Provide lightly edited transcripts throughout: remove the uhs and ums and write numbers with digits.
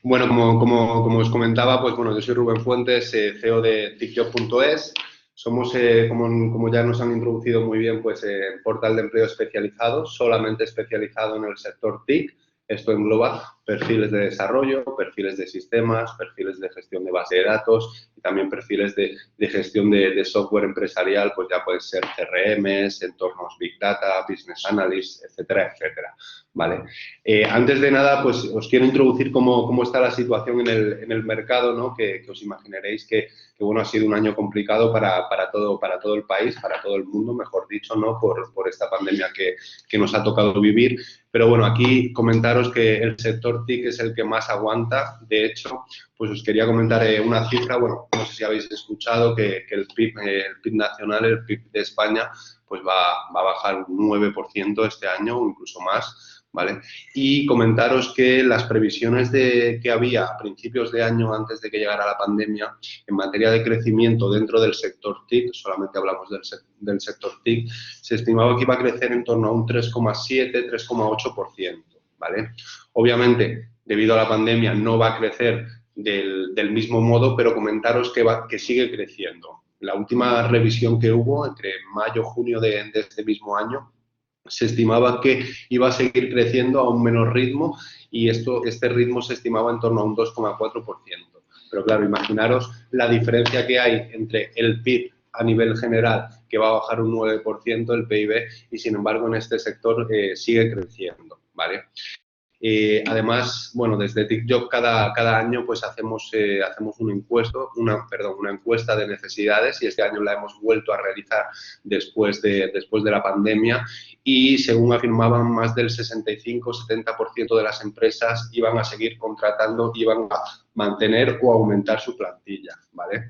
Bueno, como os comentaba, pues bueno, yo soy Rubén Fuentes, CEO de TICJob.es. Somos, como ya nos han introducido muy bien, pues un portal de empleo especializado, solamente especializado en el sector TIC. Esto engloba perfiles de desarrollo, perfiles de sistemas, perfiles de gestión de base de datos y también perfiles de gestión de software empresarial, pues ya pueden ser CRMs, entornos Big Data, Business Analysts, etcétera, etcétera. Vale. Antes de nada, pues os quiero introducir cómo está la situación en el mercado, ¿no? Que os imaginaréis que bueno, ha sido un año complicado para todo el país, para todo el mundo, mejor dicho, ¿no? Por esta pandemia que nos ha tocado vivir. Pero bueno, aquí comentaros que el sector TIC es el que más aguanta. De hecho, pues os quería comentar una cifra, bueno, no sé si habéis escuchado que el PIB nacional, el PIB de España, pues va a bajar un 9% este año o incluso más. ¿Vale? Y comentaros que las previsiones que había a principios de año, antes de que llegara la pandemia, en materia de crecimiento dentro del sector TIC, solamente hablamos del sector TIC, se estimaba que iba a crecer en torno a un 3,7, 3,8%, ¿vale? Obviamente, debido a la pandemia, no va a crecer del mismo modo, pero comentaros que sigue creciendo. La última revisión que hubo, entre mayo y junio de este mismo año, se estimaba que iba a seguir creciendo a un menor ritmo y este ritmo se estimaba en torno a un 2,4%. Pero claro, imaginaros la diferencia que hay entre el PIB a nivel general, que va a bajar un 9%, el PIB, y sin embargo en este sector sigue creciendo, ¿vale? Además, bueno, desde TICJob cada año pues hacemos una encuesta de necesidades y este año la hemos vuelto a realizar después de la pandemia y según afirmaban más del 65-70% de las empresas iban a seguir contratando, iban a mantener o aumentar su plantilla, ¿vale?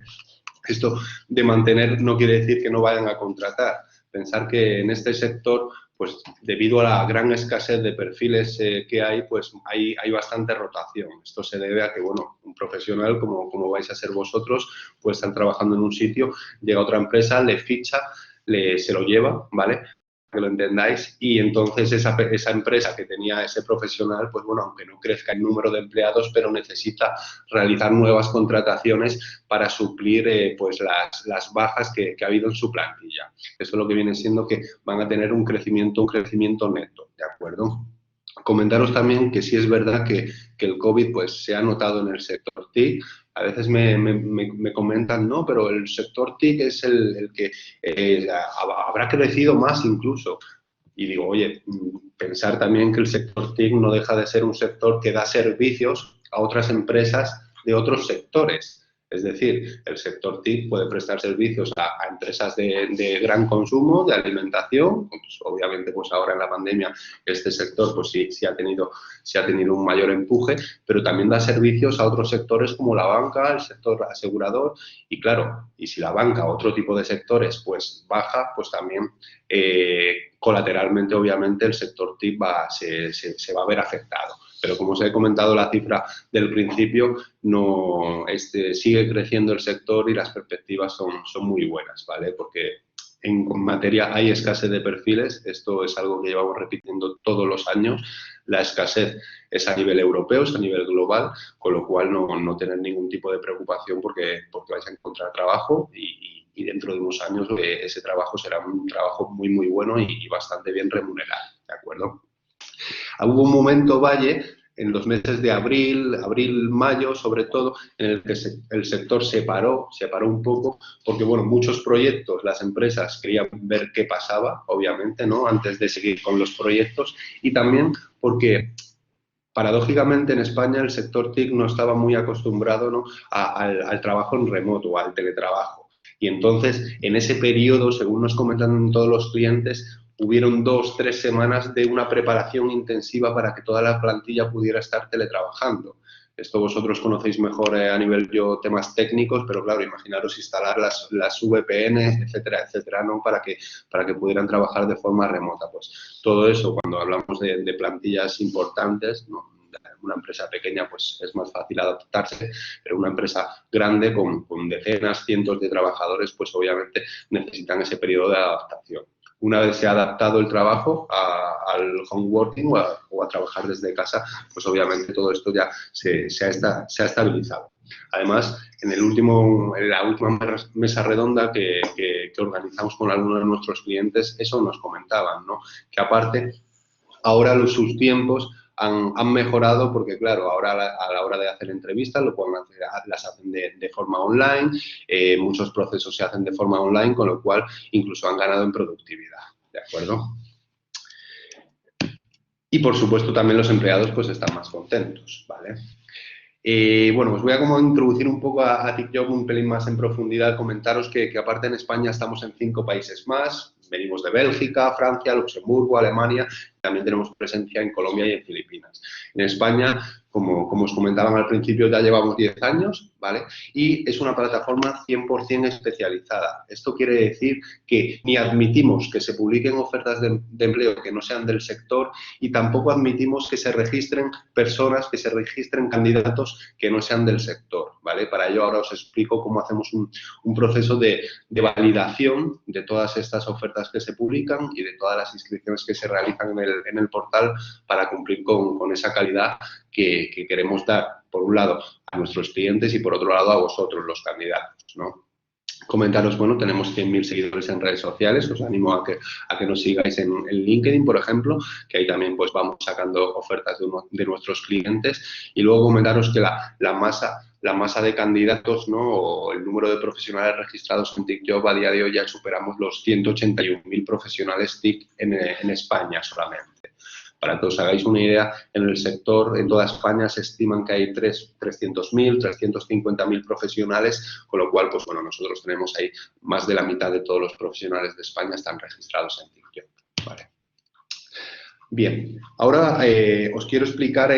Esto de mantener no quiere decir que no vayan a contratar. Pensar que en este sector, pues debido a la gran escasez de perfiles que hay, pues hay bastante rotación. Esto se debe a que, bueno, un profesional como vais a ser vosotros, pues están trabajando en un sitio, llega otra empresa, le ficha, se lo lleva, ¿vale? Que lo entendáis, y entonces esa empresa que tenía ese profesional, pues bueno, aunque no crezca el número de empleados, pero necesita realizar nuevas contrataciones para suplir pues las bajas que ha habido en su plantilla. Eso es lo que viene siendo que van a tener un crecimiento neto, ¿de acuerdo? Comentaros también que sí es verdad que el COVID pues, se ha notado en el sector TIC. A veces me comentan, no, pero el sector TIC es el que habrá crecido más incluso. Y digo, oye, pensar también que el sector TIC no deja de ser un sector que da servicios a otras empresas de otros sectores. Es decir, el sector TIC puede prestar servicios a empresas de gran consumo, de alimentación. Pues, obviamente, pues ahora en la pandemia este sector pues sí ha tenido un mayor empuje, pero también da servicios a otros sectores como la banca, el sector asegurador y claro, y si la banca, otro tipo de sectores, pues baja, pues también colateralmente, obviamente, el sector TIC se va a ver afectado. Pero como os he comentado la cifra del principio, sigue creciendo el sector y las perspectivas son muy buenas, ¿vale? Porque en materia hay escasez de perfiles, esto es algo que llevamos repitiendo todos los años, la escasez es a nivel europeo, es a nivel global, con lo cual no tener ningún tipo de preocupación porque vais a encontrar trabajo y dentro de unos años ese trabajo será un trabajo muy, muy bueno y bastante bien remunerado, ¿de acuerdo? Hubo un momento, Valle, en los meses de abril, mayo, sobre todo, en el que el sector se paró un poco, porque, bueno, muchos proyectos, las empresas querían ver qué pasaba, obviamente, ¿no?, antes de seguir con los proyectos, y también porque paradójicamente, en España el sector TIC no estaba muy acostumbrado, ¿no?, al trabajo en remoto, al teletrabajo. Y entonces, en ese periodo, según nos comentan todos los clientes, hubieron 2-3 semanas de una preparación intensiva para que toda la plantilla pudiera estar teletrabajando. Esto vosotros conocéis mejor a nivel temas técnicos, pero claro, imaginaros instalar las VPN, etcétera, etcétera, ¿no?, para que pudieran trabajar de forma remota. Pues todo eso, cuando hablamos de plantillas importantes, ¿no?, una empresa pequeña pues es más fácil adaptarse, pero una empresa grande con decenas, cientos de trabajadores, pues obviamente necesitan ese periodo de adaptación. Una vez se ha adaptado el trabajo al home working o a trabajar desde casa, pues obviamente todo esto ya se ha estabilizado. Además, en la última mesa redonda que organizamos con algunos de nuestros clientes, eso nos comentaban, ¿no? Que aparte, ahora sus tiempos han mejorado porque, claro, ahora a la hora de hacer entrevistas las hacen de forma online, muchos procesos se hacen de forma online, con lo cual incluso han ganado en productividad, ¿de acuerdo? Y, por supuesto, también los empleados pues están más contentos, ¿vale? Bueno, os voy a como introducir un poco a TICJOB un pelín más en profundidad, comentaros que aparte en España estamos en 5 países más, venimos de Bélgica, Francia, Luxemburgo, Alemania, también tenemos presencia en Colombia y en Filipinas. En España, como os comentaban al principio, ya llevamos 10 años, ¿vale? Y es una plataforma 100% especializada. Esto quiere decir que ni admitimos que se publiquen ofertas de empleo que no sean del sector y tampoco admitimos que se registren personas, que se registren candidatos que no sean del sector, ¿vale? Para ello ahora os explico cómo hacemos un proceso de validación de todas estas ofertas que se publican y de todas las inscripciones que se realizan en el portal para cumplir con esa calidad que queremos dar, por un lado, a nuestros clientes y, por otro lado, a vosotros, los candidatos, ¿no? Comentaros, bueno, tenemos 100.000 seguidores en redes sociales, os animo a que nos sigáis en LinkedIn, por ejemplo, que ahí también pues vamos sacando ofertas de nuestros clientes, y luego comentaros que la masa de candidatos, ¿no? O el número de profesionales registrados en TICJOB a día de hoy ya superamos los 181.000 profesionales TIC en España solamente. Para que os hagáis una idea, en el sector, en toda España, se estiman que hay 300.000, 350.000 profesionales, con lo cual, pues bueno, nosotros tenemos ahí más de la mitad de todos los profesionales de España están registrados en TICJOB, ¿vale? Bien, ahora os quiero explicar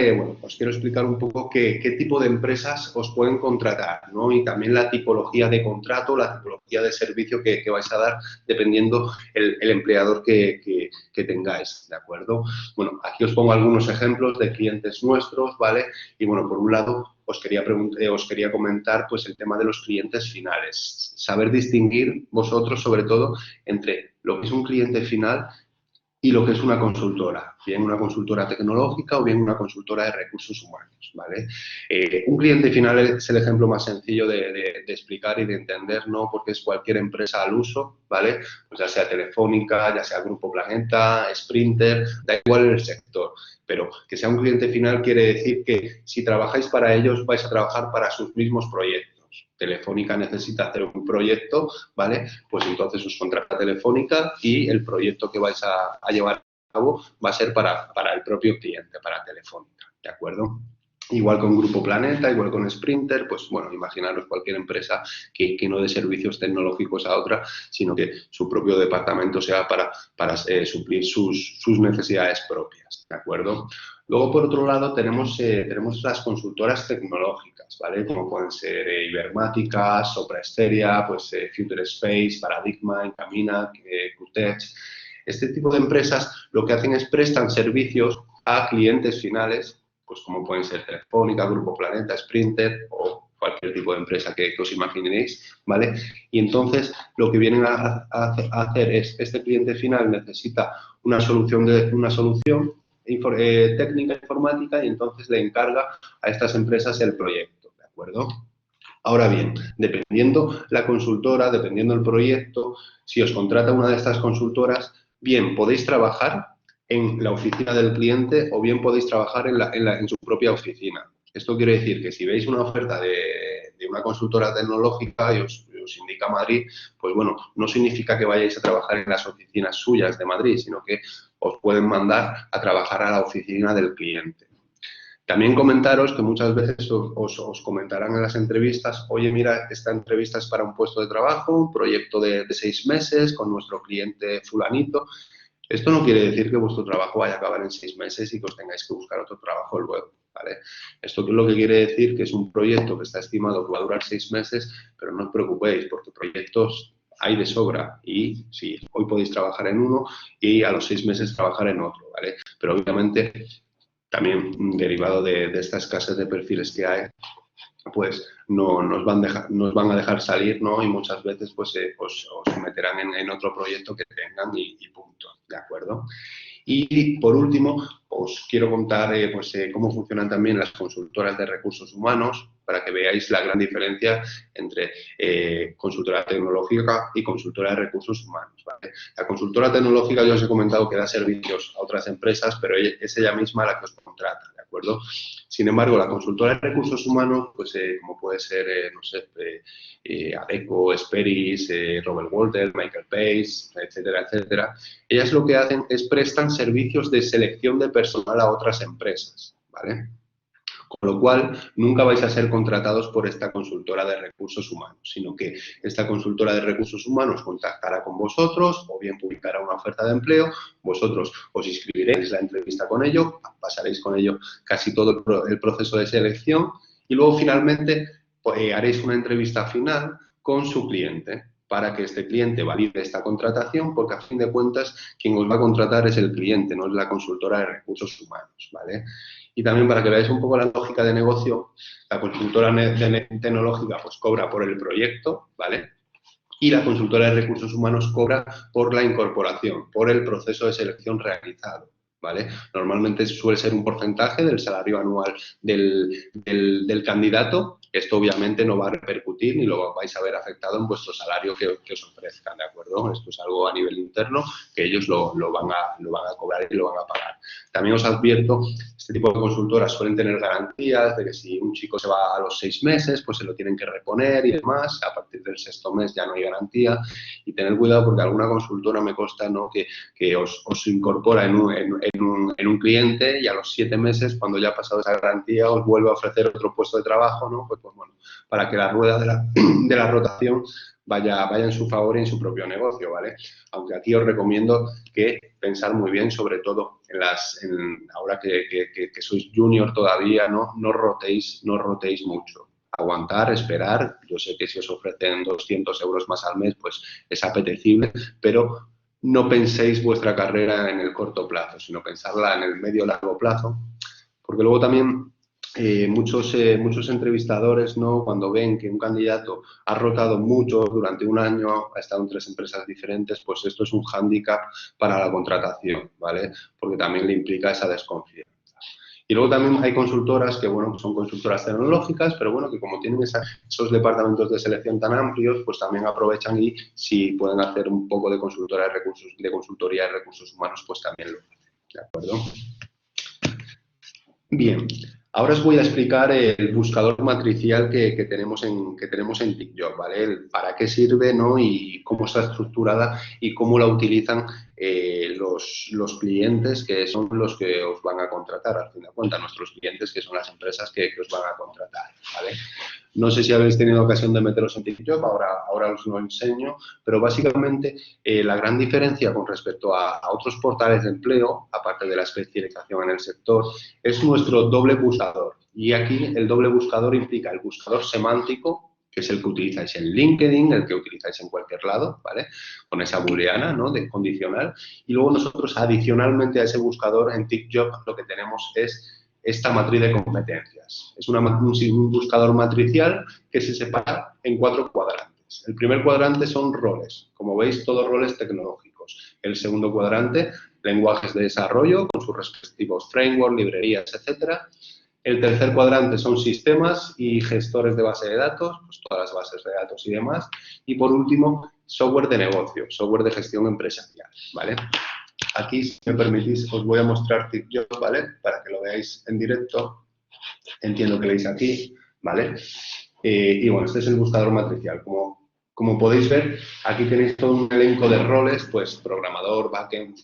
un poco qué tipo de empresas os pueden contratar, ¿no? Y también la tipología de contrato, la tipología de servicio que vais a dar dependiendo el empleador que tengáis, ¿de acuerdo? Bueno, aquí os pongo algunos ejemplos de clientes nuestros, ¿vale? Y bueno, por un lado os quería comentar pues el tema de los clientes finales. Saber distinguir vosotros, sobre todo, entre lo que es un cliente final y lo que es una consultora, bien una consultora tecnológica o bien una consultora de recursos humanos, ¿vale? Un cliente final es el ejemplo más sencillo de explicar y de entender, ¿no? Porque es cualquier empresa al uso, ¿vale? Pues ya sea Telefónica, ya sea Grupo Planeta, Sprinter, da igual el sector, pero que sea un cliente final quiere decir que si trabajáis para ellos vais a trabajar para sus mismos proyectos. Telefónica necesita hacer un proyecto, ¿vale? Pues entonces os contrata Telefónica y el proyecto que vais a llevar a cabo va a ser para el propio cliente, para Telefónica, ¿de acuerdo? Igual con Grupo Planeta, igual con Sprinter, pues bueno, imaginaros cualquier empresa que no dé servicios tecnológicos a otra, sino que su propio departamento sea para suplir sus necesidades propias, ¿de acuerdo? Luego, por otro lado, tenemos las consultoras tecnológicas, ¿vale? Como pueden ser Ibermática, Sopra Steria, pues Future Space, Paradigma, Encamina, Qtech. Este tipo de empresas lo que hacen es prestan servicios a clientes finales, pues como pueden ser Telefónica, Grupo Planeta, Sprinter o cualquier tipo de empresa que os imaginéis, ¿vale? Y entonces lo que vienen a hacer es, este cliente final necesita una solución técnica informática y entonces le encarga a estas empresas el proyecto, ¿de acuerdo? Ahora bien, dependiendo la consultora, dependiendo el proyecto, si os contrata una de estas consultoras, bien podéis trabajar en la oficina del cliente o bien podéis trabajar en su propia oficina. Esto quiere decir que si veis una oferta de una consultora tecnológica y os indica Madrid, pues bueno, no significa que vayáis a trabajar en las oficinas suyas de Madrid, sino que os pueden mandar a trabajar a la oficina del cliente. También comentaros que muchas veces os comentarán en las entrevistas, oye, mira, esta entrevista es para un puesto de trabajo, un proyecto de 6 meses con nuestro cliente fulanito. Esto no quiere decir que vuestro trabajo vaya a acabar en 6 meses y que os tengáis que buscar otro trabajo luego, ¿vale? Esto es lo que quiere decir que es un proyecto que está estimado que va a durar 6 meses, pero no os preocupéis porque proyectos hay de sobra y sí, hoy podéis trabajar en uno y a los 6 meses trabajar en otro, ¿vale? Pero obviamente también derivado de esta escasez de perfiles que hay, pues no nos van a dejar salir, ¿no? Y muchas veces pues os meterán en otro proyecto que tengan y punto, ¿de acuerdo? Y por último, os quiero contar cómo funcionan también las consultoras de recursos humanos para que veáis la gran diferencia entre consultora tecnológica y consultora de recursos humanos, ¿vale? La consultora tecnológica, yo os he comentado que da servicios a otras empresas, pero es ella misma la que os contrata, ¿de acuerdo? Sin embargo, la consultora de recursos humanos, pues como puede ser, no sé, Adecco, Esperis, Robert Walters, Michael Page, etcétera, etcétera, ellas lo que hacen es prestan servicios de selección de personal a otras empresas, ¿vale? Con lo cual, nunca vais a ser contratados por esta consultora de recursos humanos, sino que esta consultora de recursos humanos contactará con vosotros o bien publicará una oferta de empleo, vosotros os inscribiréis la entrevista con ellos, pasaréis con ellos casi todo el proceso de selección y luego finalmente haréis una entrevista final con su cliente para que este cliente valide esta contratación, porque a fin de cuentas quien os va a contratar es el cliente, no es la consultora de recursos humanos, ¿vale? Y también para que veáis un poco la lógica de negocio, la consultora tecnológica pues cobra por el proyecto, ¿vale? Y la consultora de recursos humanos cobra por la incorporación, por el proceso de selección realizado, ¿vale? Normalmente suele ser un porcentaje del salario anual del candidato. Esto obviamente no va a repercutir ni lo vais a ver afectado en vuestro salario que os ofrezcan, ¿de acuerdo? Esto es algo a nivel interno que ellos lo van a cobrar y lo van a pagar. También os advierto, este tipo de consultoras suelen tener garantías de que si un chico se va a los 6 meses, pues se lo tienen que reponer y demás. A partir del 6º mes ya no hay garantía. Y tener cuidado porque alguna consultora me consta, ¿no?, que os incorpora en un cliente y a los 7 meses, cuando ya ha pasado esa garantía, os vuelve a ofrecer otro puesto de trabajo, ¿no? Pues bueno, para que la rueda de la rotación vaya en su favor y en su propio negocio, ¿vale? Aunque aquí os recomiendo que pensar muy bien, sobre todo ahora que sois junior todavía, no rotéis mucho. Aguantar, esperar. Yo sé que si os ofrecen 200 euros más al mes, pues es apetecible, pero no penséis vuestra carrera en el corto plazo, sino pensarla en el medio largo plazo, porque luego también muchos entrevistadores, ¿no?, cuando ven que un candidato ha rotado mucho durante un año, ha estado en 3 empresas diferentes, pues esto es un hándicap para la contratación, ¿vale? Porque también le implica esa desconfianza. Y luego también hay consultoras que, bueno, son consultoras tecnológicas, pero bueno, que como tienen esos departamentos de selección tan amplios, pues también aprovechan y si pueden hacer un poco de consultoría de recursos humanos, pues también lo hacen, ¿de acuerdo? Bien, ahora os voy a explicar el buscador matricial que tenemos en TickJob, ¿vale? Para qué sirve, ¿no?, y cómo está estructurada y cómo la utilizan los clientes que son los que os van a contratar, al fin de cuentas, nuestros clientes que son las empresas que os van a contratar, ¿vale? No sé si habéis tenido ocasión de meteros en TickJob, ahora os lo enseño, pero básicamente la gran diferencia con respecto a otros portales de empleo, aparte de la especialización en el sector, es nuestro doble buscador. Y aquí el doble buscador implica el buscador semántico, que es el que utilizáis en LinkedIn, el que utilizáis en cualquier lado, ¿vale? Con esa booleana, ¿no?, de condicional. Y luego nosotros, adicionalmente a ese buscador, en TickJob lo que tenemos es esta matriz de competencias. Es un buscador matricial que se separa en 4 cuadrantes. El primer cuadrante son roles, como veis, todos roles tecnológicos. El segundo cuadrante, lenguajes de desarrollo con sus respectivos frameworks, librerías, etcétera. El tercer cuadrante son sistemas y gestores de base de datos, pues todas las bases de datos y demás. Y por último, software de negocio, software de gestión empresarial, ¿vale? Aquí, si me permitís, os voy a mostrar TickJob, ¿vale?, para que lo veáis en directo. Entiendo que veis aquí, ¿vale? Y bueno, este es el buscador matricial. Como podéis ver, aquí tenéis todo un elenco de roles, pues programador, backend,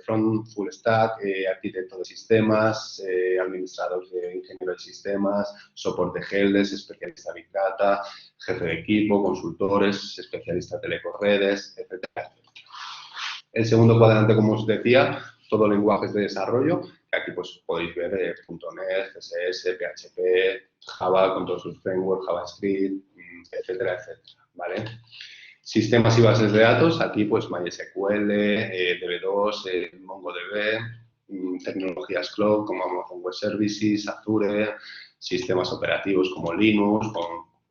front, full stack, arquitecto de sistemas, administrador de ingeniero de sistemas, soporte helpdesk, especialista Big Data, jefe de equipo, consultores, especialista telecorredes, etcétera. El segundo cuadrante, como os decía, todo lenguajes de desarrollo, que aquí pues podéis ver .NET, CSS, PHP, Java con todos sus frameworks, JavaScript, etcétera, etcétera, ¿vale? Sistemas y bases de datos, aquí pues MySQL, DB2, MongoDB, tecnologías cloud como Amazon Web Services, Azure, sistemas operativos como Linux,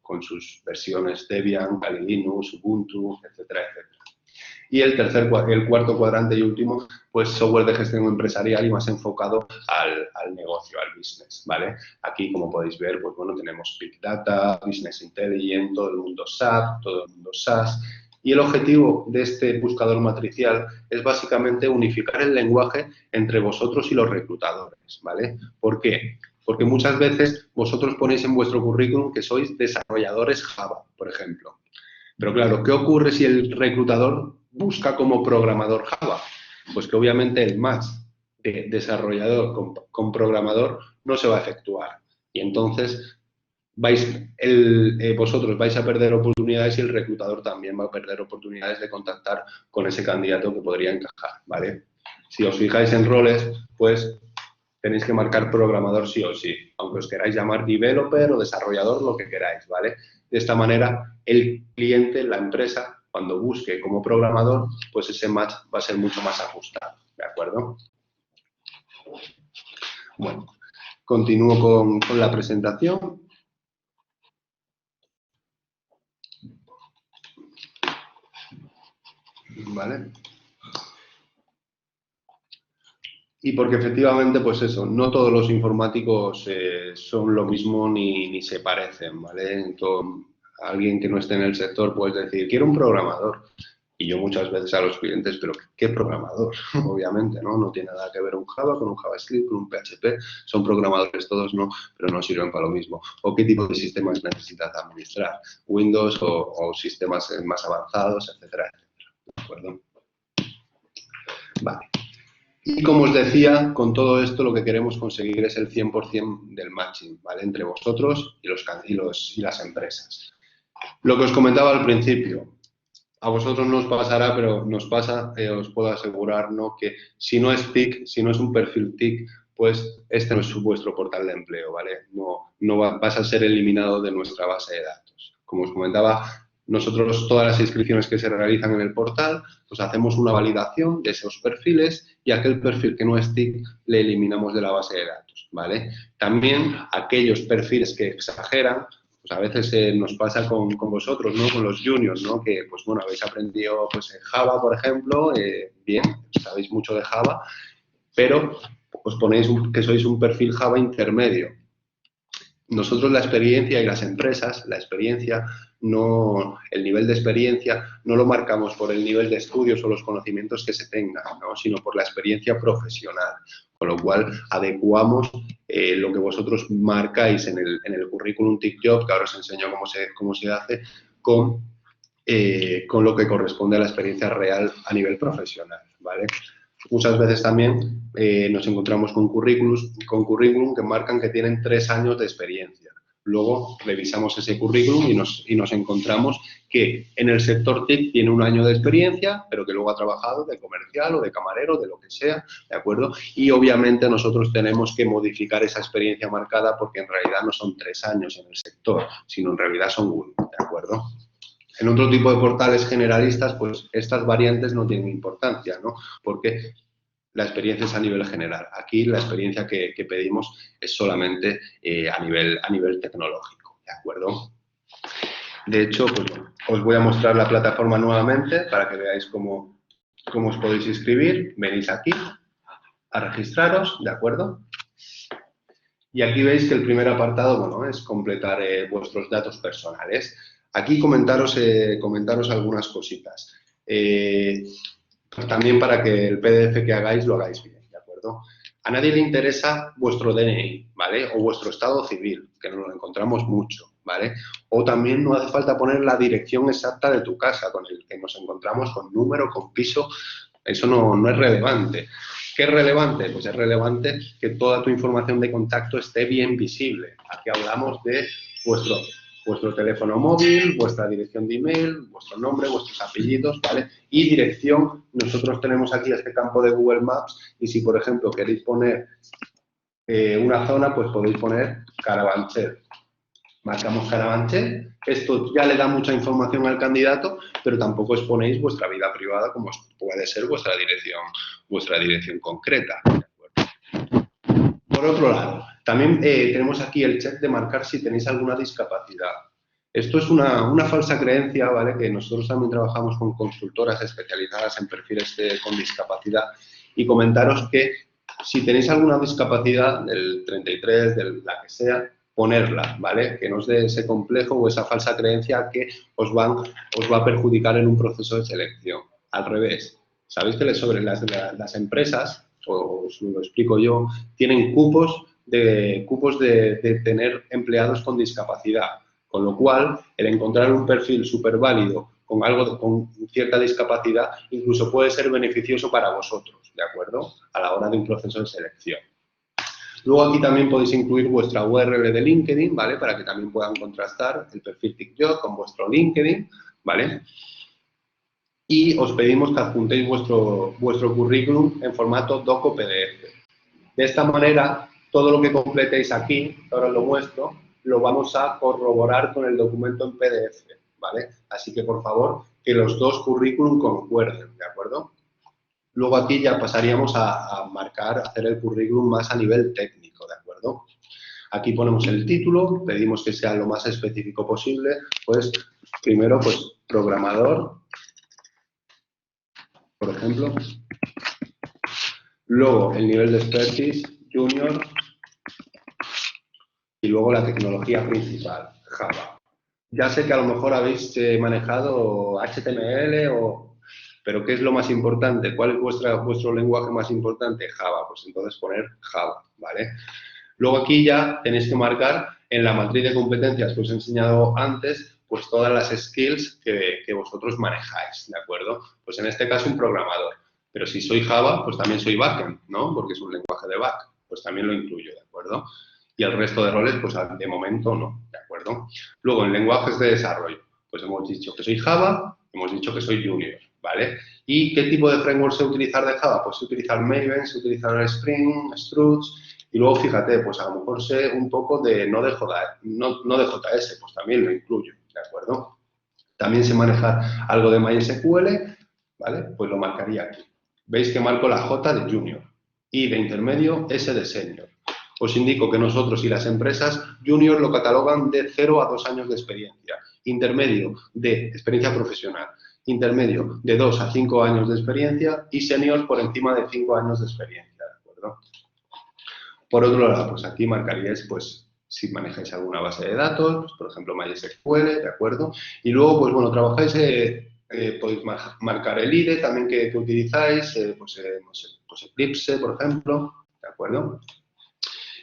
con sus versiones Debian, Kali Linux, Ubuntu, etcétera, etcétera. Y el cuarto cuadrante y último, pues software de gestión empresarial y más enfocado al negocio, al business, ¿vale? Aquí, como podéis ver, pues bueno, tenemos Big Data, Business Intelligence, todo el mundo SAP, todo el mundo SaaS. Y el objetivo de este buscador matricial es básicamente unificar el lenguaje entre vosotros y los reclutadores, ¿vale? ¿Por qué? Porque muchas veces vosotros ponéis en vuestro currículum que sois desarrolladores Java, por ejemplo. Pero claro, ¿qué ocurre si el reclutador busca como programador Java? Pues que obviamente el match de desarrollador con programador no se va a efectuar. Y entonces vosotros vais a perder oportunidades y el reclutador también va a perder oportunidades de contactar con ese candidato que podría encajar, ¿vale? Si os fijáis en roles, pues tenéis que marcar programador sí o sí, aunque os queráis llamar developer o desarrollador, lo que queráis, ¿vale? De esta manera, el cliente, la empresa, cuando busque como programador, pues ese match va a ser mucho más ajustado, ¿de acuerdo? Bueno, continúo con la presentación. ¿Vale? Y porque efectivamente, pues eso, no todos los informáticos son lo mismo ni se parecen, ¿vale? Alguien que no esté en el sector puede decir, quiero un programador. Y yo muchas veces a los clientes, pero ¿qué programador? Obviamente, ¿no? No tiene nada que ver un Java con un JavaScript, con un PHP. Son programadores todos, ¿no? Pero no sirven para lo mismo. ¿O qué tipo de sistemas necesitas administrar? Windows o sistemas más avanzados, etcétera, etcétera. ¿De acuerdo? Vale. Y como os decía, con todo esto lo que queremos conseguir es el 100% del matching, ¿vale? Entre vosotros y las empresas. Lo que os comentaba al principio, a vosotros no os pasará, pero nos pasa, os puedo asegurar, ¿no? Que si no es TIC, si no es un perfil TIC, pues este no es vuestro portal de empleo, ¿vale? No vas a ser eliminado de nuestra base de datos. Como os comentaba, nosotros todas las inscripciones que se realizan en el portal, pues hacemos una validación de esos perfiles y aquel perfil que no es TIC le eliminamos de la base de datos, ¿vale? También aquellos perfiles que exageran, pues a veces nos pasa con vosotros, ¿no? Con los juniors, ¿no? Que, pues bueno, habéis aprendido pues, Java, por ejemplo, bien, sabéis mucho de Java, pero os ponéis que sois un perfil Java intermedio. Nosotros la experiencia y las empresas, la experiencia, no, el nivel de experiencia no lo marcamos por el nivel de estudios o los conocimientos que se tengan, ¿no? Sino por la experiencia profesional. Con lo cual, adecuamos lo que vosotros marcáis en el currículum TIC-Job, que ahora os enseño cómo se hace, con lo que corresponde a la experiencia real a nivel profesional, ¿vale? Muchas veces también nos encontramos con currículum que marcan que tienen 3 años de experiencia. Luego revisamos ese currículum y nos encontramos que en el sector TIC tiene 1 año de experiencia, pero que luego ha trabajado de comercial o de camarero, de lo que sea, ¿de acuerdo? Y obviamente nosotros tenemos que modificar esa experiencia marcada porque en realidad no son 3 años en el sector, sino en realidad son 1, ¿de acuerdo? En otro tipo de portales generalistas, pues estas variantes no tienen importancia, ¿no? Porque la experiencia es a nivel general. Aquí la experiencia que pedimos es solamente a nivel tecnológico, ¿de acuerdo? De hecho, pues bueno, os voy a mostrar la plataforma nuevamente para que veáis cómo os podéis inscribir. Venís aquí a registraros, ¿de acuerdo? Y aquí veis que el primer apartado, bueno, es completar vuestros datos personales. Aquí comentaros algunas cositas. Pues también para que el PDF que hagáis lo hagáis bien, ¿de acuerdo? A nadie le interesa vuestro DNI, ¿vale? O vuestro estado civil, que nos lo encontramos mucho, ¿vale? O también no hace falta poner la dirección exacta de tu casa, con el que nos encontramos con número, con piso. Eso no es relevante. ¿Qué es relevante? Pues es relevante que toda tu información de contacto esté bien visible. Aquí hablamos de vuestro teléfono móvil, vuestra dirección de email, vuestro nombre, vuestros apellidos, ¿vale? Y dirección, nosotros tenemos aquí este campo de Google Maps y si, por ejemplo, queréis poner una zona, pues podéis poner Carabanchel. Marcamos Carabanchel, esto ya le da mucha información al candidato, pero tampoco exponéis vuestra vida privada como puede ser vuestra dirección concreta. Por otro lado, también tenemos aquí el check de marcar si tenéis alguna discapacidad. Esto es una falsa creencia, ¿vale? Que nosotros también trabajamos con consultoras especializadas en perfiles con discapacidad y comentaros que si tenéis alguna discapacidad del 33, de la que sea, ponerla, ¿vale? Que no os dé ese complejo o esa falsa creencia que os va a perjudicar en un proceso de selección. Al revés, sabéis que sobre las empresas, os lo explico yo, tienen cupos de tener empleados con discapacidad. Con lo cual, el encontrar un perfil súper válido con cierta discapacidad incluso puede ser beneficioso para vosotros, ¿de acuerdo? A la hora de un proceso de selección. Luego aquí también podéis incluir vuestra URL de LinkedIn, ¿vale? Para que también puedan contrastar el perfil TICJOB con vuestro LinkedIn, ¿vale? Y os pedimos que adjuntéis vuestro currículum en formato doc o PDF. De esta manera, todo lo que completéis aquí, ahora os lo muestro, lo vamos a corroborar con el documento en PDF, ¿vale? Así que, por favor, que los dos currículum concuerden, ¿de acuerdo? Luego aquí ya pasaríamos a marcar, a hacer el currículum más a nivel técnico, ¿de acuerdo? Aquí ponemos el título, pedimos que sea lo más específico posible, pues primero, pues programador, por ejemplo. Luego el nivel de expertise, junior. Y luego la tecnología principal, Java. Ya sé que a lo mejor habéis manejado HTML, pero ¿qué es lo más importante? ¿Cuál es vuestro lenguaje más importante? Java, pues entonces poner Java, ¿vale? Luego aquí ya tenéis que marcar en la matriz de competencias que os he enseñado antes, pues todas las skills que vosotros manejáis, ¿de acuerdo? Pues en este caso un programador, pero si soy Java, pues también soy backend, ¿no? Porque es un lenguaje de back, pues también lo incluyo, ¿de acuerdo? Y el resto de roles, pues de momento no, ¿de acuerdo? Luego, en lenguajes de desarrollo, pues hemos dicho que soy Java, hemos dicho que soy Junior, ¿vale? ¿Y qué tipo de framework sé utilizar de Java? Pues sé utilizar Maven, sé utilizar Spring, Struts, y luego, fíjate, pues a lo mejor sé un poco de no de JS, pues también lo incluyo, ¿de acuerdo? También sé manejar algo de MySQL, ¿vale? Pues lo marcaría aquí. Veis que marco la J de Junior y de intermedio S de Senior. Os indico que nosotros y las empresas Junior lo catalogan de 0 a 2 años de experiencia, intermedio de experiencia profesional, intermedio de 2 a 5 años de experiencia y Senior por encima de 5 años de experiencia, ¿de acuerdo? Por otro lado, pues aquí marcaríais, pues, si manejáis alguna base de datos, pues, por ejemplo, MySQL, ¿de acuerdo? Y luego, pues, bueno, trabajáis, podéis marcar el IDE también que utilizáis, no sé, pues Eclipse, por ejemplo, ¿de acuerdo?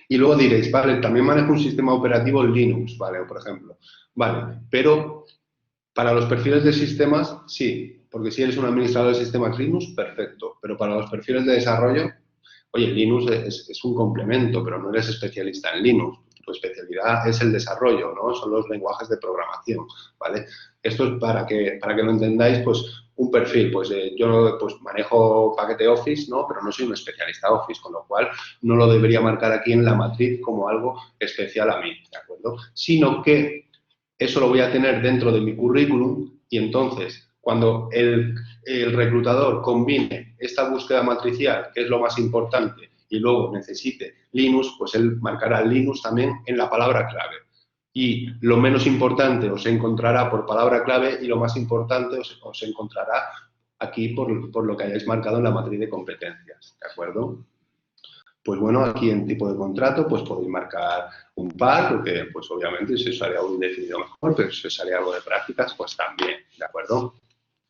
Y luego diréis, vale, también manejo un sistema operativo Linux, ¿vale? Por ejemplo, vale, pero para los perfiles de sistemas, sí, porque si eres un administrador de sistemas Linux, perfecto, pero para los perfiles de desarrollo, oye, Linux es un complemento, pero no eres especialista en Linux. Tu especialidad es el desarrollo, ¿no? Son los lenguajes de programación, ¿vale? Esto es para que lo entendáis, pues, un perfil. Pues yo pues, manejo paquete Office, ¿no? Pero no soy un especialista Office, con lo cual no lo debería marcar aquí en la matriz como algo especial a mí, ¿de acuerdo? Sino que eso lo voy a tener dentro de mi currículum y entonces, cuando el reclutador combine esta búsqueda matricial, que es lo más importante, y luego necesite Linux, pues él marcará Linux también en la palabra clave. Y lo menos importante os encontrará por palabra clave y lo más importante os encontrará aquí por lo que hayáis marcado en la matriz de competencias, ¿de acuerdo? Pues bueno, aquí en tipo de contrato pues podéis marcar un par, porque pues obviamente si os sale algo indefinido mejor, pero si os sale algo de prácticas, pues también, ¿de acuerdo?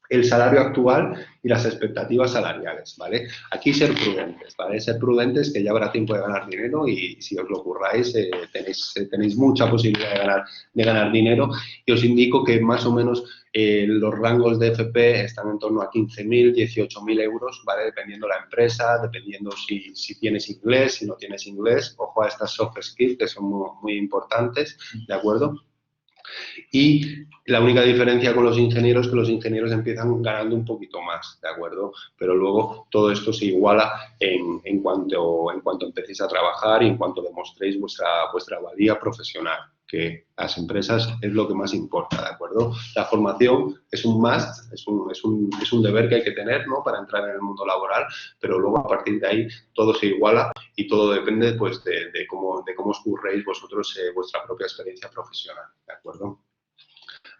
El salario actual y las expectativas salariales, ¿vale? Aquí ser prudentes, ¿vale? Ser prudentes que ya habrá tiempo de ganar dinero y si os lo curráis tenéis mucha posibilidad de ganar dinero y os indico que más o menos los rangos de FP están en torno a 15.000, 18.000 euros, ¿vale? Dependiendo la empresa, dependiendo si tienes inglés, si no tienes inglés, ojo a estas soft skills que son muy, muy importantes, ¿de acuerdo? Y la única diferencia con los ingenieros es que los ingenieros empiezan ganando un poquito más, ¿de acuerdo? Pero luego todo esto se iguala en cuanto empecéis a trabajar y en cuanto demostréis vuestra valía profesional, que las empresas es lo que más importa, ¿de acuerdo? La formación es un must, es un deber que hay que tener, ¿no? Para entrar en el mundo laboral, pero luego a partir de ahí todo se iguala y todo depende, pues, de cómo os curréis vosotros vuestra propia experiencia profesional, ¿de acuerdo?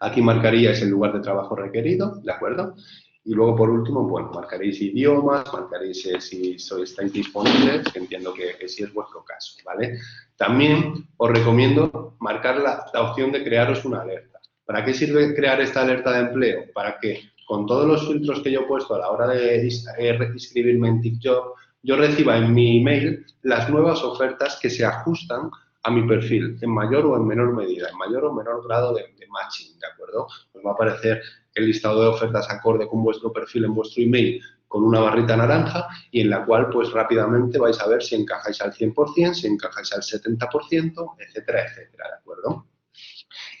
Aquí marcaríais el lugar de trabajo requerido, ¿de acuerdo? Y luego, por último, bueno, marcaréis idiomas, marcaréis si estáis disponibles, que entiendo que sí es vuestro caso, ¿vale? También os recomiendo marcar la opción de crearos una alerta. ¿Para qué sirve crear esta alerta de empleo? Para que, con todos los filtros que yo he puesto a la hora de inscribirme en TikTok, yo reciba en mi email las nuevas ofertas que se ajustan a mi perfil, en mayor o en menor medida, en mayor o menor grado de matching, ¿de acuerdo? Os va a aparecer el listado de ofertas acorde con vuestro perfil en vuestro email con una barrita naranja y en la cual pues rápidamente vais a ver si encajáis al 100%, si encajáis al 70%, etcétera, etcétera, ¿de acuerdo?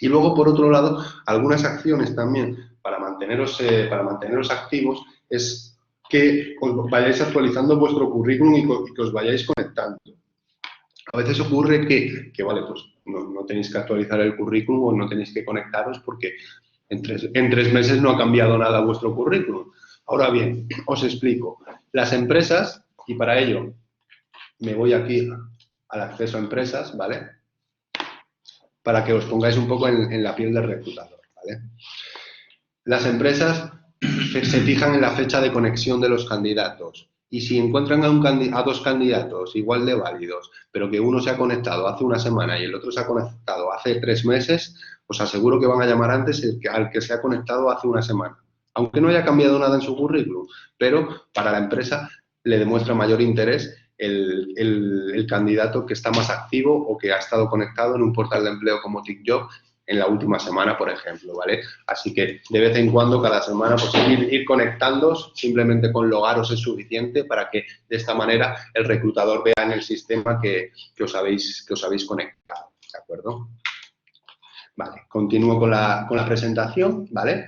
Y luego, por otro lado, algunas acciones también para manteneros activos es que os vayáis actualizando vuestro currículum y que os vayáis conectando. A veces ocurre que vale, pues no tenéis que actualizar el currículum o no tenéis que conectaros porque en 3 meses no ha cambiado nada vuestro currículum. Ahora bien, os explico. Las empresas, y para ello me voy aquí al acceso a empresas, ¿vale? Para que os pongáis un poco en la piel del reclutador, ¿vale? Las empresas se fijan en la fecha de conexión de los candidatos y si encuentran a dos candidatos igual de válidos, pero que uno se ha conectado hace una semana y el otro se ha conectado hace 3 meses, os aseguro que van a llamar antes al que se ha conectado hace una semana, aunque no haya cambiado nada en su currículum, pero para la empresa le demuestra mayor interés el candidato que está más activo o que ha estado conectado en un portal de empleo como TikTok en la última semana, por ejemplo, ¿vale? Así que de vez en cuando, cada semana, pues ir conectándoos, simplemente con logaros es suficiente para que de esta manera el reclutador vea en el sistema que os habéis conectado, ¿de acuerdo? Vale, continúo con la presentación, ¿vale?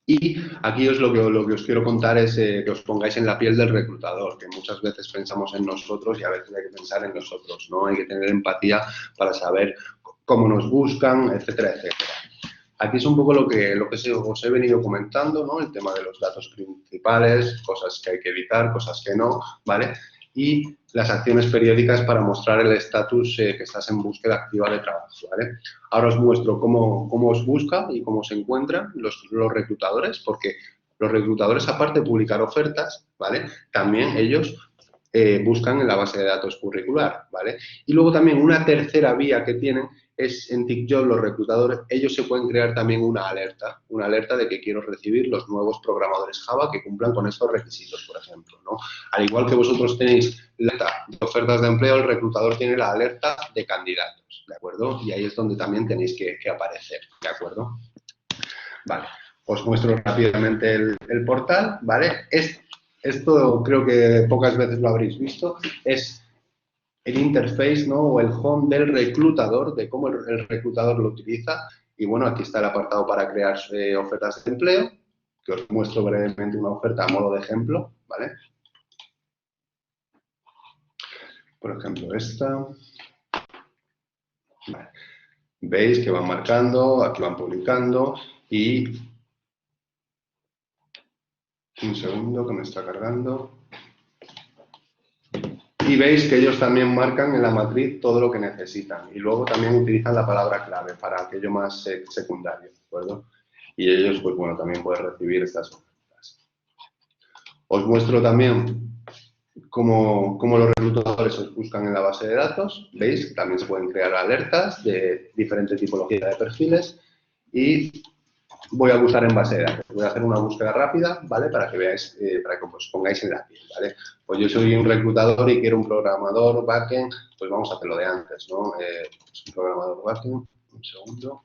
Y aquí lo que os quiero contar es que os pongáis en la piel del reclutador, que muchas veces pensamos en nosotros y a veces hay que pensar en nosotros, ¿no? Hay que tener empatía para saber cómo nos buscan, etcétera, etcétera. Aquí es un poco lo que os he venido comentando, ¿no? El tema de los datos principales, cosas que hay que evitar, cosas que no, ¿vale? Y las acciones periódicas para mostrar el estatus que estás en búsqueda activa de trabajo, ¿vale? Ahora os muestro cómo os busca y cómo se encuentran los reclutadores, porque los reclutadores, aparte de publicar ofertas, ¿vale? También ellos buscan en la base de datos curricular, ¿vale? Y luego también una tercera vía que tienen es en TikTok los reclutadores, ellos se pueden crear también una alerta de que quiero recibir los nuevos programadores Java que cumplan con estos requisitos, por ejemplo, ¿no? Al igual que vosotros tenéis la alerta de ofertas de empleo, el reclutador tiene la alerta de candidatos, ¿de acuerdo? Y ahí es donde también tenéis que aparecer, ¿de acuerdo? Vale, os muestro rápidamente el portal, ¿vale? Esto creo que pocas veces lo habréis visto, es el interface, ¿no? O el home del reclutador, de cómo el reclutador lo utiliza. Y bueno, aquí está el apartado para crear ofertas de empleo, que os muestro brevemente una oferta a modo de ejemplo, ¿vale? Por ejemplo, esta. Vale. Veis que van marcando, aquí van publicando y... Un segundo que me está cargando. Y veis que ellos también marcan en la matriz todo lo que necesitan y luego también utilizan la palabra clave para aquello más secundario, ¿de acuerdo? Y ellos, pues bueno, también pueden recibir estas ofertas. Os muestro también cómo los reclutadores os buscan en la base de datos. Veis que también se pueden crear alertas de diferentes tipologías de perfiles y voy a buscar en base de datos. Voy a hacer una búsqueda rápida, ¿vale? Para que veáis, para que os pongáis en la piel, ¿vale? Pues yo soy un reclutador y quiero un programador backend, pues vamos a hacerlo de antes, ¿no? Pues un programador backend, un segundo.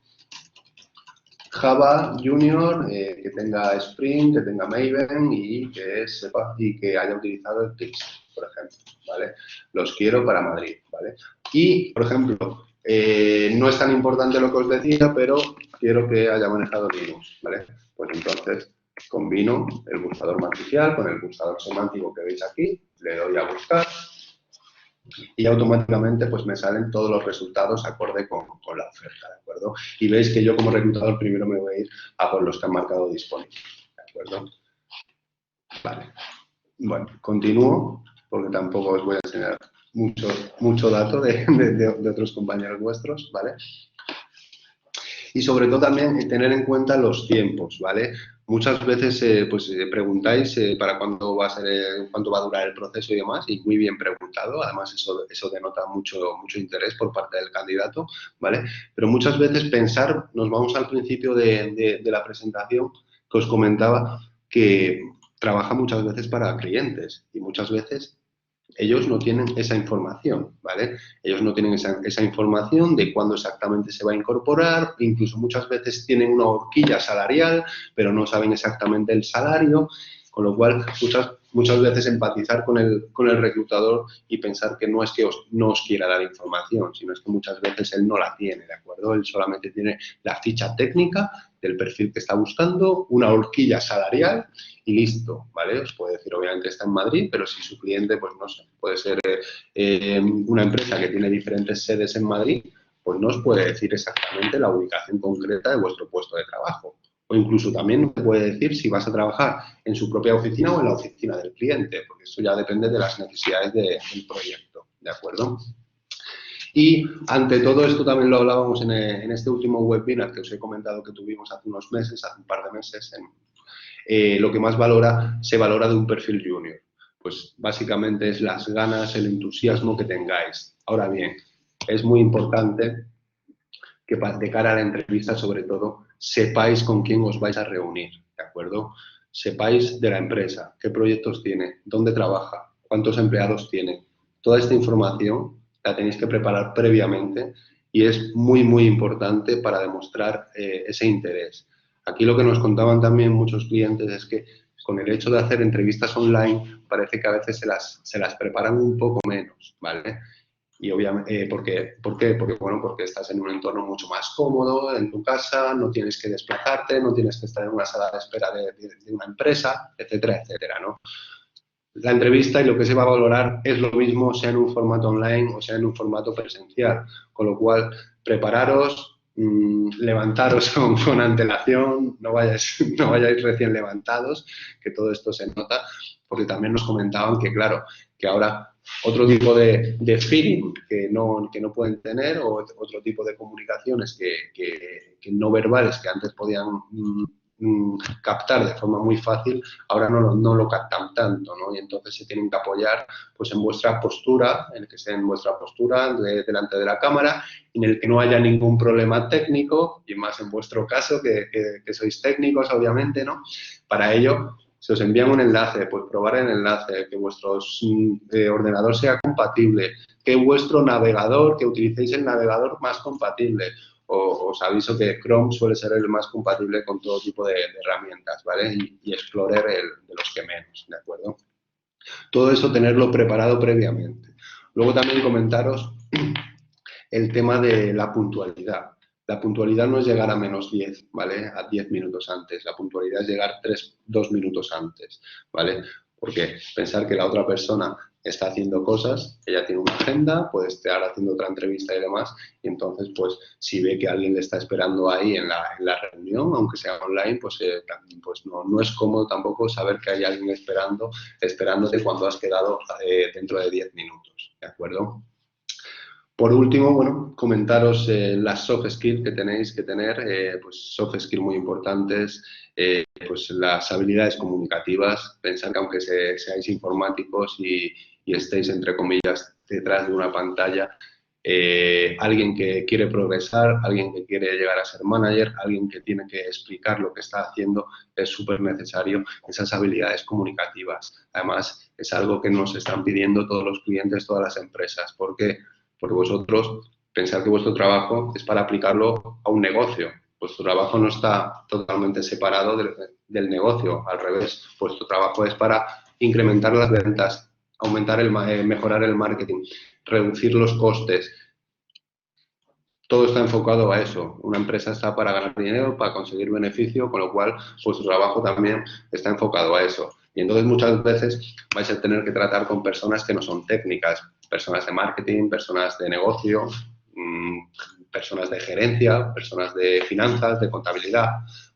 Java Junior, que tenga Spring, que tenga Maven y que sepa y que haya utilizado el Pix, por ejemplo, ¿vale? Los quiero para Madrid, ¿vale? Y, por ejemplo, no es tan importante lo que os decía, pero quiero que haya manejado Linux, ¿vale? Pues entonces combino el buscador matricial con el buscador semántico que veis aquí, le doy a buscar y automáticamente pues me salen todos los resultados acorde con la oferta, ¿de acuerdo? Y veis que yo como reclutador primero me voy a ir a por los que han marcado disponible, ¿de acuerdo? Vale. Bueno, continúo porque tampoco os voy a enseñar mucho dato de otros compañeros vuestros, ¿vale? Y sobre todo también tener en cuenta los tiempos, ¿vale? Muchas veces preguntáis para cuándo va a ser, cuánto va a durar el proceso y demás, y muy bien preguntado. Además, eso denota mucho interés por parte del candidato, ¿vale? Pero muchas veces pensar, nos vamos al principio de la presentación que os comentaba, que trabaja muchas veces para clientes y muchas veces ellos no tienen esa información, ¿vale? Ellos no tienen esa información de cuándo exactamente se va a incorporar, incluso muchas veces tienen una horquilla salarial, pero no saben exactamente el salario, con lo cual muchas veces empatizar con el reclutador y pensar que no es que no os quiera dar información, sino es que muchas veces él no la tiene, ¿de acuerdo? Él solamente tiene la ficha técnica del perfil que está buscando, una horquilla salarial y listo, ¿vale? Os puede decir, obviamente está en Madrid, pero si su cliente, pues no sé, puede ser una empresa que tiene diferentes sedes en Madrid, pues no os puede decir exactamente la ubicación concreta de vuestro puesto de trabajo. O incluso también os puede decir si vas a trabajar en su propia oficina o en la oficina del cliente, porque eso ya depende de las necesidades del proyecto, ¿de acuerdo? Y ante todo esto también lo hablábamos en este último webinar que os he comentado que tuvimos hace unos meses, hace un par de meses, lo que más se valora de un perfil junior. Pues básicamente es las ganas, el entusiasmo que tengáis. Ahora bien, es muy importante que de cara a la entrevista, sobre todo, sepáis con quién os vais a reunir, ¿de acuerdo? Sepáis de la empresa, qué proyectos tiene, dónde trabaja, cuántos empleados tiene. Toda esta información la tenéis que preparar previamente y es muy importante para demostrar ese interés. Aquí lo que nos contaban también muchos clientes es que con el hecho de hacer entrevistas online parece que a veces se las preparan un poco menos, ¿vale? Y obviamente, ¿por qué? Porque, bueno, porque estás en un entorno mucho más cómodo, en tu casa, no tienes que desplazarte, no tienes que estar en una sala de espera de una empresa, etcétera, etcétera, ¿no? La entrevista y lo que se va a valorar es lo mismo, sea en un formato online o sea en un formato presencial, con lo cual prepararos, levantaros con antelación, no vayáis recién levantados, que todo esto se nota, porque también nos comentaban que, claro, que ahora otro tipo de feeling que no pueden tener o otro tipo de comunicaciones que no verbales que antes podían captar de forma muy fácil, ahora no lo captan tanto, ¿no? Y entonces se tienen que apoyar pues, en vuestra postura, en el que esté en vuestra postura delante de la cámara, en el que no haya ningún problema técnico, y más en vuestro caso, que sois técnicos, obviamente, ¿no? Para ello, se os envía un enlace, pues probar el enlace, que vuestro ordenador sea compatible, que vuestro navegador, que utilicéis el navegador más compatible. Os aviso que Chrome suele ser el más compatible con todo tipo de herramientas, ¿vale? Y Explorer de los que menos, ¿de acuerdo? Todo eso tenerlo preparado previamente. Luego también comentaros el tema de la puntualidad. La puntualidad no es llegar a -10, ¿vale? A 10 minutos antes. La puntualidad es llegar 2 minutos antes, ¿vale? Porque pensar que la otra persona está haciendo cosas, ella tiene una agenda, puede estar haciendo otra entrevista y demás, y entonces, pues, si ve que alguien le está esperando ahí en la reunión, aunque sea online, pues no es cómodo tampoco saber que hay alguien esperándote cuando has quedado dentro de 10 minutos, ¿de acuerdo? Por último, bueno, comentaros las soft skills que tenéis que tener, pues soft skills muy importantes, pues las habilidades comunicativas. Pensar que aunque seáis informáticos y estéis, entre comillas, detrás de una pantalla, alguien que quiere progresar, alguien que quiere llegar a ser manager, alguien que tiene que explicar lo que está haciendo, es súper necesario esas habilidades comunicativas. Además, es algo que nos están pidiendo todos los clientes, todas las empresas. ¿Por qué? Porque vosotros pensad que vuestro trabajo es para aplicarlo a un negocio. Vuestro trabajo no está totalmente separado del negocio, al revés. Vuestro trabajo es para incrementar las ventas, mejorar el marketing, reducir los costes. Todo está enfocado a eso. Una empresa está para ganar dinero, para conseguir beneficio, con lo cual vuestro trabajo también está enfocado a eso. Y entonces muchas veces vais a tener que tratar con personas que no son técnicas, personas de marketing, personas de negocio, personas de gerencia, personas de finanzas, de contabilidad,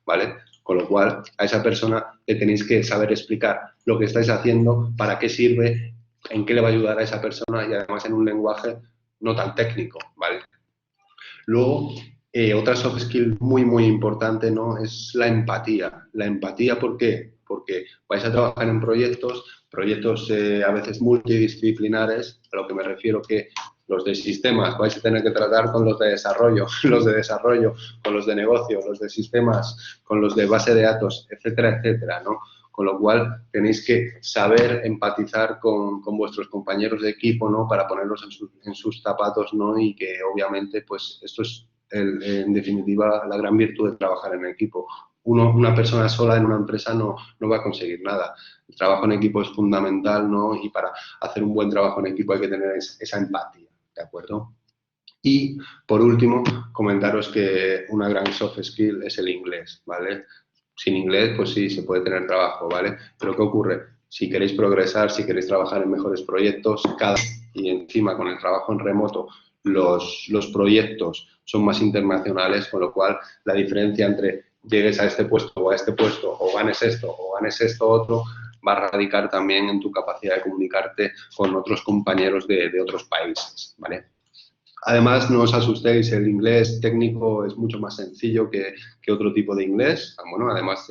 ¿vale? Con lo cual, a esa persona le tenéis que saber explicar lo que estáis haciendo, para qué sirve, en qué le va a ayudar a esa persona y además en un lenguaje no tan técnico, ¿vale? Luego, Otra soft skill muy importante, ¿no? Es la empatía. La empatía, ¿por qué? Porque vais a trabajar en proyectos a veces multidisciplinares, a lo que me refiero que los de sistemas vais a tener que tratar con los de desarrollo, los de desarrollo con los de negocio, los de sistemas con los de base de datos, etcétera, etcétera, ¿no? Con lo cual tenéis que saber empatizar con vuestros compañeros de equipo, ¿no? Para ponerlos en sus zapatos, ¿no? Y que obviamente, pues esto es en definitiva la gran virtud de trabajar en equipo. Una persona sola en una empresa no va a conseguir nada. El trabajo en equipo es fundamental, ¿no? Y para hacer un buen trabajo en equipo hay que tener esa empatía, ¿de acuerdo? Y, por último, comentaros que una gran soft skill es el inglés, ¿vale? Sin inglés, pues sí, se puede tener trabajo, ¿vale? Pero ¿qué ocurre? Si queréis progresar, si queréis trabajar en mejores proyectos, y encima con el trabajo en remoto, los proyectos son más internacionales, con lo cual la diferencia entre llegues a este puesto o a este puesto, o ganes esto otro, va a radicar también en tu capacidad de comunicarte con otros compañeros de otros países, ¿vale? Además, no os asustéis, el inglés técnico es mucho más sencillo que otro tipo de inglés. Bueno, además,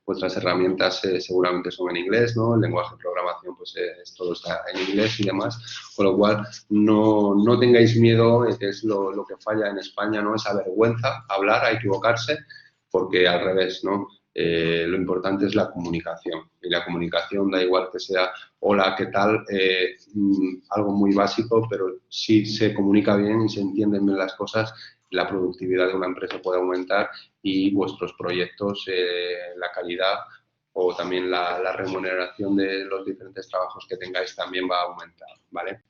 vuestras herramientas seguramente son en inglés, ¿no? El lenguaje de programación, pues todo está en inglés y demás. Con lo cual, no tengáis miedo, que es lo que falla en España, ¿no? Esa vergüenza, hablar, a equivocarse, porque al revés, ¿no? Lo importante es la comunicación. Y la comunicación da igual que sea hola, ¿qué tal? Algo muy básico, pero si se comunica bien y se entienden bien las cosas, la productividad de una empresa puede aumentar y vuestros proyectos, la calidad o también la remuneración de los diferentes trabajos que tengáis también va a aumentar, ¿vale?